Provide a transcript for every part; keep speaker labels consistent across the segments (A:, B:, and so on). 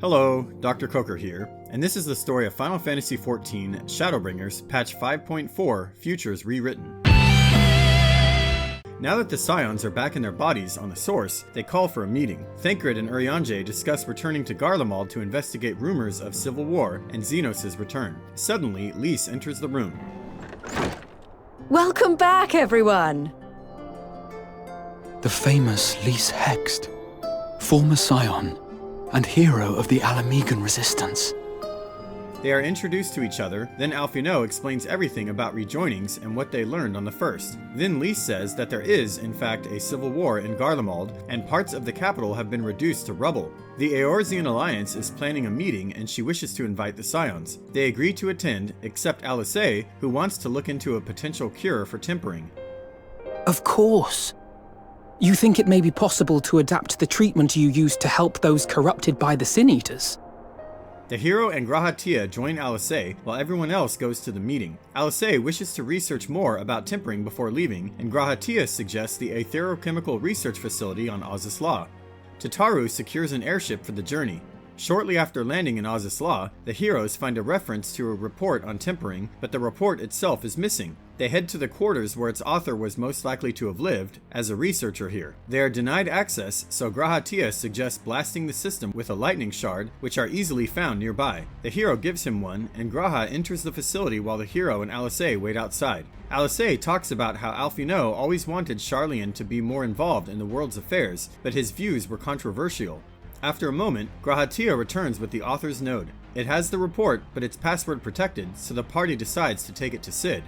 A: Hello, Dr. Coker here, and this is the story of Final Fantasy XIV Shadowbringers, patch 5.4, Futures Rewritten. Now that the Scions are back in their bodies on the Source, they call for a meeting. Thancred and Urianger discuss returning to Garlemald to investigate rumors of civil war and Xenos' return. Suddenly, Lise enters the room.
B: Welcome back, everyone!
C: The famous Lise Hext, former Scion, and hero of the Alamegan resistance.
A: They are introduced to each other, then Alphinaud explains everything about rejoinings and what they learned on the first. Then Lise says that there is, in fact, a civil war in Garlemald, and parts of the capital have been reduced to rubble. The Eorzean Alliance is planning a meeting and she wishes to invite the Scions. They agree to attend, except Alisaie, who wants to look into a potential cure for tempering.
D: Of course. You think it may be possible to adapt the treatment you used to help those corrupted by the Sin Eaters?
A: The hero and Grahatia join Alisaie while everyone else goes to the meeting. Alisaie wishes to research more about tempering before leaving, and Grahatia suggests the Aetherochemical Research Facility on Ozisla. Tataru secures an airship for the journey. Shortly after landing in Ozisla, the heroes find a reference to a report on tempering, but the report itself is missing. They head to the quarters where its author was most likely to have lived, as a researcher here. They are denied access, so Grahatia suggests blasting the system with a lightning shard, which are easily found nearby. The hero gives him one, and Graha enters the facility while the hero and Alisaie wait outside. Alisaie talks about how Alphinaud always wanted Sharlayan to be more involved in the world's affairs, but his views were controversial. After a moment, Grahatia returns with the author's node. It has the report, but it's password protected, so the party decides to take it to Cid.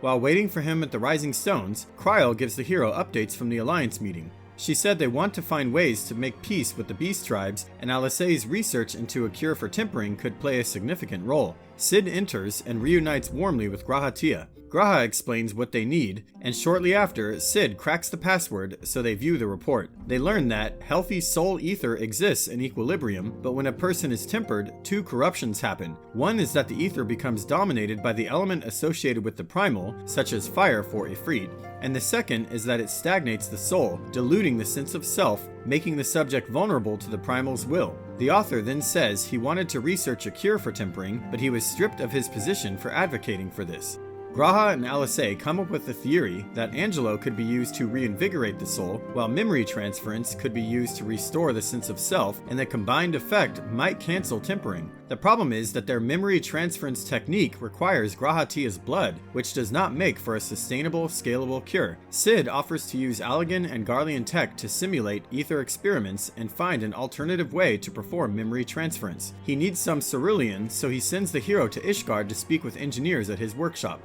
A: While waiting for him at the Rising Stones, Kryl gives the hero updates from the Alliance meeting. She said they want to find ways to make peace with the Beast Tribes, and Alisaie's research into a cure for tempering could play a significant role. Cid enters and reunites warmly with Grahatia. Graha explains what they need, and shortly after, Cid cracks the password so they view the report. They learn that healthy soul ether exists in equilibrium, but when a person is tempered, two corruptions happen. One is that the ether becomes dominated by the element associated with the primal, such as fire for Ifrit, and the second is that it stagnates the soul, diluting the sense of self, making the subject vulnerable to the primal's will. The author then says he wanted to research a cure for tempering, but he was stripped of his position for advocating for this. Graha and Alisaie come up with the theory that Angelo could be used to reinvigorate the soul, while memory transference could be used to restore the sense of self, and the combined effect might cancel tempering. The problem is that their memory transference technique requires Grahatia's blood, which does not make for a sustainable, scalable cure. Cid offers to use Allagan and Garlean tech to simulate ether experiments and find an alternative way to perform memory transference. He needs some cerulean, so he sends the hero to Ishgard to speak with engineers at his workshop.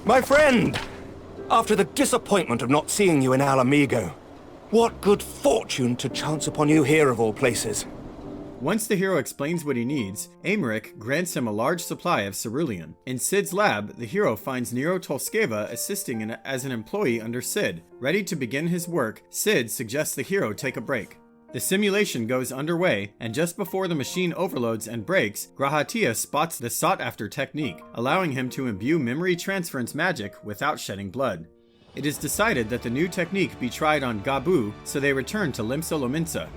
E: My friend! After the disappointment of not seeing you in Alamigo, what good fortune to chance upon you here of all places.
A: Once the hero explains what he needs, Aymeric grants him a large supply of cerulean. In Cid's lab, the hero finds Nero Tolskeva assisting as an employee under Cid. Ready to begin his work, Cid suggests the hero take a break. The simulation goes underway, and just before the machine overloads and breaks, Grahatia spots the sought-after technique, allowing him to imbue memory transference magic without shedding blood. It is decided that the new technique be tried on Gabu, so they return to Limsa Lominsa.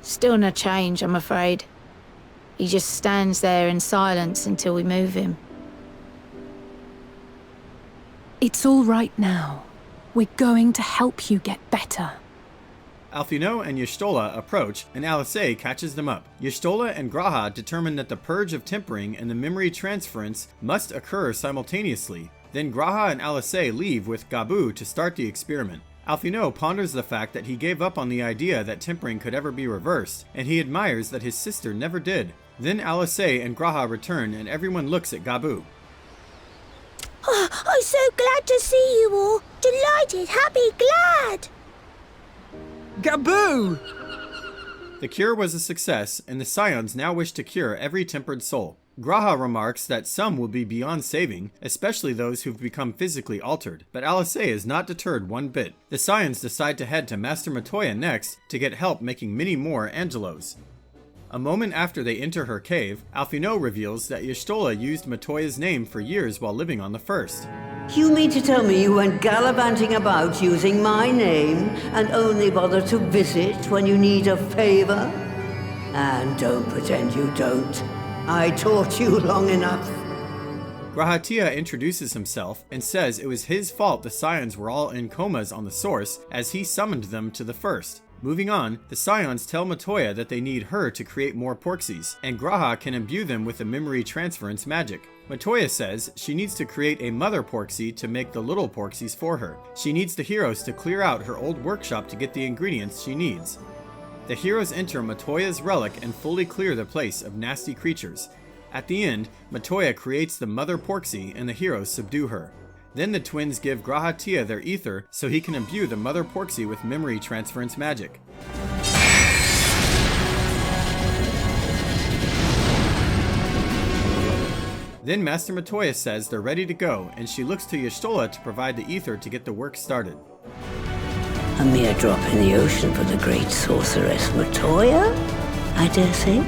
F: Still no change, I'm afraid. He just stands there in silence until we move him.
B: It's all right now. We're going to help you get better.
A: Alphinaud and Y'shtola approach, and Alisaie catches them up. Y'shtola and Graha determine that the purge of tempering and the memory transference must occur simultaneously. Then Graha and Alisaie leave with Gabu to start the experiment. Alphinaud ponders the fact that he gave up on the idea that tempering could ever be reversed, and he admires that his sister never did. Then Alisaie and Graha return, and everyone looks at Gabu.
G: Oh, I'm so glad to see you all. Delighted, happy, glad.
D: Gabu!
A: The cure was a success, and the Scions now wish to cure every tempered soul. Graha remarks that some will be beyond saving, especially those who've become physically altered, but Alisaie is not deterred one bit. The Scions decide to head to Master Matoya next to get help making many more Angelos. A moment after they enter her cave, Alphinaud reveals that Y'shtola used Matoya's name for years while living on the First.
H: You mean to tell me you went gallivanting about using my name and only bother to visit when you need a favor? And don't pretend you don't. I taught you long enough.
A: G'raha introduces himself and says it was his fault the Scions were all in comas on the Source as he summoned them to the First. Moving on, the Scions tell Matoya that they need her to create more Porxies, and G'raha can imbue them with the memory transference magic. Matoya says she needs to create a mother Porxie to make the little Porxies for her. She needs the heroes to clear out her old workshop to get the ingredients she needs. The heroes enter Matoya's relic and fully clear the place of nasty creatures. At the end, Matoya creates the mother Porxie and the heroes subdue her. Then the twins give G'raha their ether so he can imbue the mother Porxie with memory transference magic. Then Master Matoya says they're ready to go, and she looks to Y'shtola to provide the ether to get the work started.
H: A mere drop in the ocean for the great sorceress Matoya, I dare say.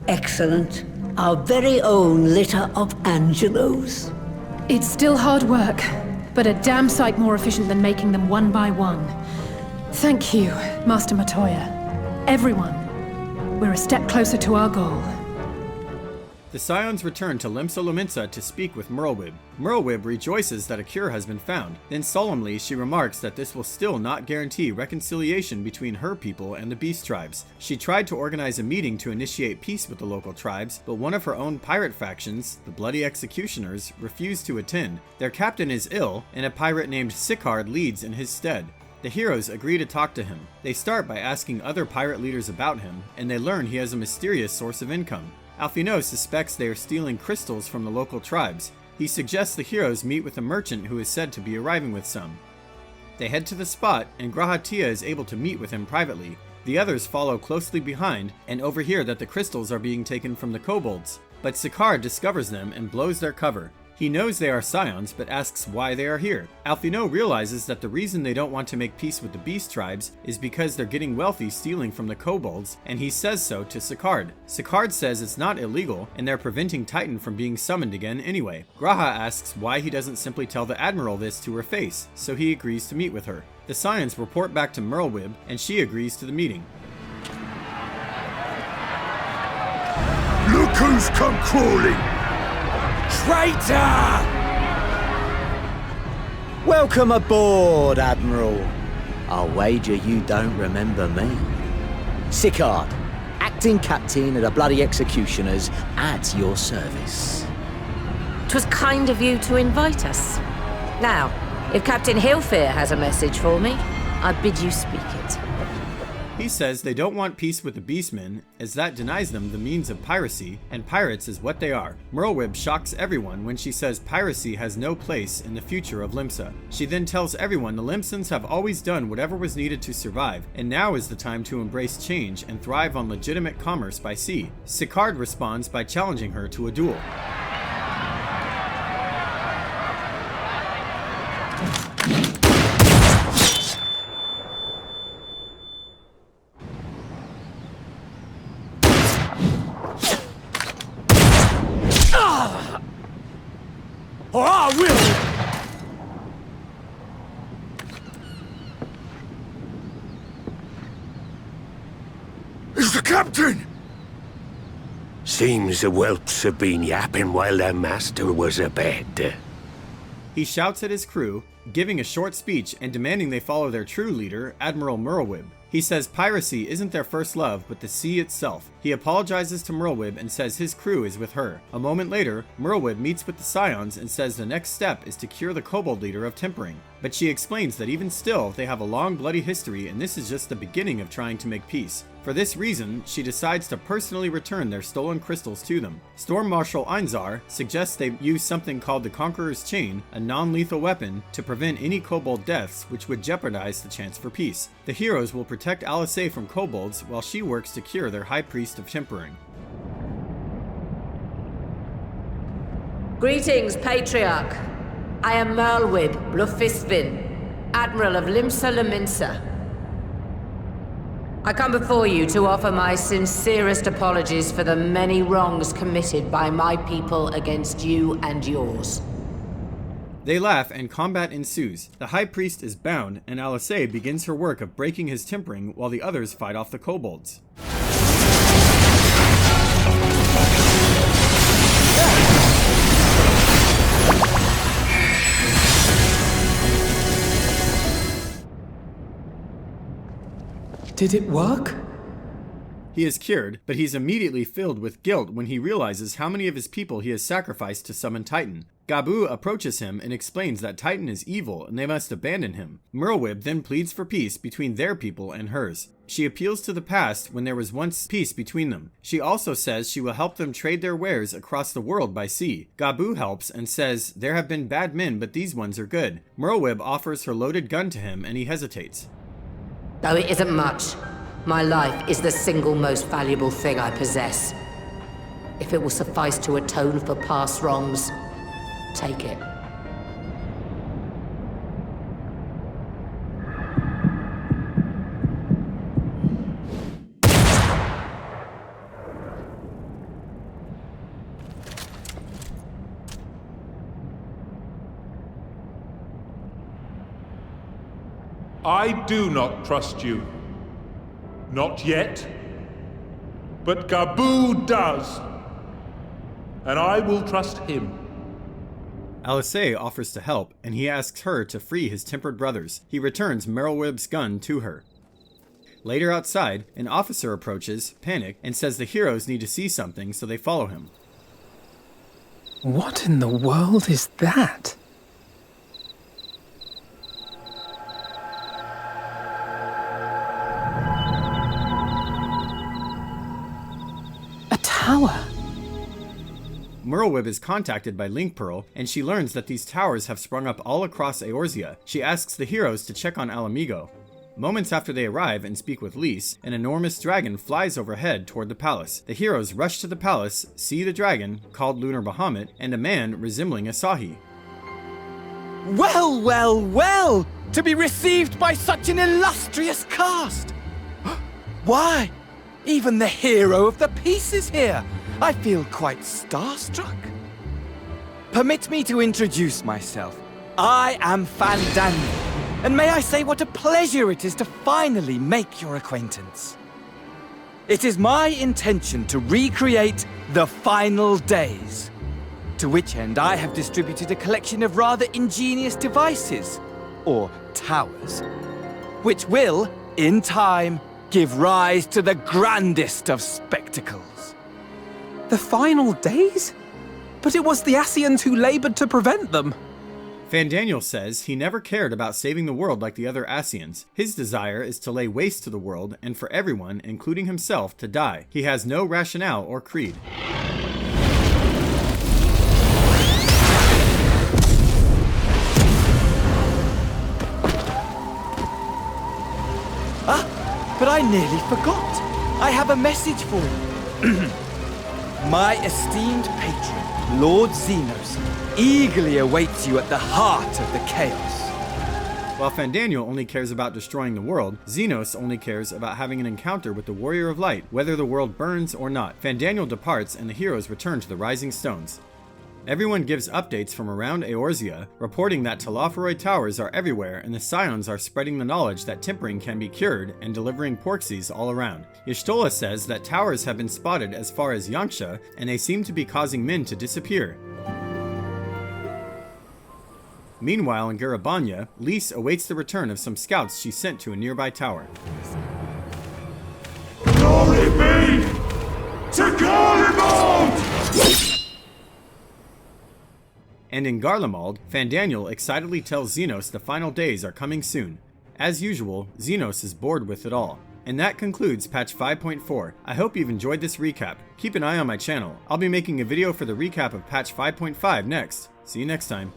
H: Excellent. Our very own litter of Angelos.
B: It's still hard work, but a damn sight more efficient than making them one by one. Thank you, Master Matoya. Everyone, we're a step closer to our goal.
A: The Scions return to Limsa Lominsa to speak with Merlwyb. Merlwyb rejoices that a cure has been found. Then solemnly she remarks that this will still not guarantee reconciliation between her people and the Beast Tribes. She tried to organize a meeting to initiate peace with the local tribes, but one of her own pirate factions, the Bloody Executioners, refused to attend. Their captain is ill, and a pirate named Sicard leads in his stead. The heroes agree to talk to him. They start by asking other pirate leaders about him, and they learn he has a mysterious source of income. Alphinaud suspects they are stealing crystals from the local tribes. He suggests the heroes meet with a merchant who is said to be arriving with some. They head to the spot, and G'raha is able to meet with him privately. The others follow closely behind, and overhear that the crystals are being taken from the kobolds. But Sicard discovers them and blows their cover. He knows they are Scions, but asks why they are here. Alphinaud realizes that the reason they don't want to make peace with the Beast Tribes is because they're getting wealthy stealing from the kobolds, and he says so to Sicard. Sicard says it's not illegal, and they're preventing Titan from being summoned again anyway. G'raha asks why he doesn't simply tell the Admiral this to her face, so he agrees to meet with her. The Scions report back to Merlwyb, and she agrees to the meeting.
I: Look who's come crawling!
J: Traitor! Welcome aboard, Admiral. I'll wager you don't remember me. Sicard, acting captain of the Bloody Executioners, at your service.
K: 'Twas kind of you to invite us. Now, if Captain Hillfear has a message for me, I bid you speak it.
A: He says they don't want peace with the Beastmen, as that denies them the means of piracy, and pirates is what they are. Merlwyb shocks everyone when she says piracy has no place in the future of Limsa. She then tells everyone the Limsans have always done whatever was needed to survive, and now is the time to embrace change and thrive on legitimate commerce by sea. Sicard responds by challenging her to a duel.
J: Or I will!
I: It's the captain!
L: Seems the whelps have been yapping while their master was abed.
A: He shouts at his crew, giving a short speech and demanding they follow their true leader, Admiral Merlwyb. He says piracy isn't their first love, but the sea itself. He apologizes to Merlwyb and says his crew is with her. A moment later, Merlwyb meets with the Scions and says the next step is to cure the kobold leader of tempering. But she explains that even still, they have a long bloody history and this is just the beginning of trying to make peace. For this reason, she decides to personally return their stolen crystals to them. Storm Marshal Einzar suggests they use something called the Conqueror's Chain, a non-lethal weapon, to prevent any kobold deaths which would jeopardize the chance for peace. The heroes will protect Alisaie from kobolds while she works to cure their High Priest of Tempering.
K: Greetings, Patriarch. I am Merlwyb Blufisvin, Admiral of Limsa Laminsa. I come before you to offer my sincerest apologies for the many wrongs committed by my people against you and yours.
A: They laugh and combat ensues. The High Priest is bound, and Alisaie begins her work of breaking his tempering while the others fight off the kobolds.
D: Did it work?
A: He is cured, but he's immediately filled with guilt when he realizes how many of his people he has sacrificed to summon Titan. Gabu approaches him and explains that Titan is evil and they must abandon him. Merlwyb then pleads for peace between their people and hers. She appeals to the past when there was once peace between them. She also says she will help them trade their wares across the world by sea. Gabu helps and says there have been bad men, but these ones are good. Merlwyb offers her loaded gun to him and he hesitates.
K: Though it isn't much, my life is the single most valuable thing I possess. If it will suffice to atone for past wrongs, take it.
M: I do not trust you. Not yet. But Gabu does. And I will trust him.
A: Alisaie offers to help, and he asks her to free his tempered brothers. He returns Merlwyb's gun to her. Later outside, an officer approaches, panicked, and says the heroes need to see something, so they follow him.
D: What in the world is that? A tower.
A: Merlwyb is contacted by Link Pearl, and she learns that these towers have sprung up all across Eorzea. She asks the heroes to check on Alamigo. Moments after they arrive and speak with Lys, an enormous dragon flies overhead toward the palace. The heroes rush to the palace, see the dragon, called Lunar Bahamut, and a man resembling Asahi.
N: Well, well, well! To be received by such an illustrious cast! Why, even the hero of the piece is here! I feel quite starstruck. Permit me to introduce myself. I am Fandango, and may I say what a pleasure it is to finally make your acquaintance. It is my intention to recreate the final days, to which end I have distributed a collection of rather ingenious devices, or towers, which will, in time, give rise to the grandest of spectacles.
D: The final days? But it was the Ascians who labored to prevent them.
A: Fandaniel says he never cared about saving the world like the other Ascians. His desire is to lay waste to the world and for everyone, including himself, to die. He has no rationale or creed.
N: But I nearly forgot. I have a message for you. My esteemed patron, Lord Xenos, eagerly awaits you at the heart of the chaos.
A: While Fandaniel only cares about destroying the world, Xenos only cares about having an encounter with the Warrior of Light, whether the world burns or not. Fandaniel departs and the heroes return to the Rising Stones. Everyone gives updates from around Eorzea, reporting that Telophoroi towers are everywhere and the Scions are spreading the knowledge that tempering can be cured and delivering porxies all around. Y'shtola says that towers have been spotted as far as Yanxia, and they seem to be causing men to disappear. Meanwhile, in Garabanya, Lys awaits the return of some scouts she sent to a nearby tower.
I: Glory be to Garlemald!
A: And in Garlemald, Fandaniel excitedly tells Xenos the final days are coming soon. As usual, Xenos is bored with it all. And that concludes patch 5.4. I hope you've enjoyed this recap. Keep an eye on my channel. I'll be making a video for the recap of patch 5.5 next. See you next time.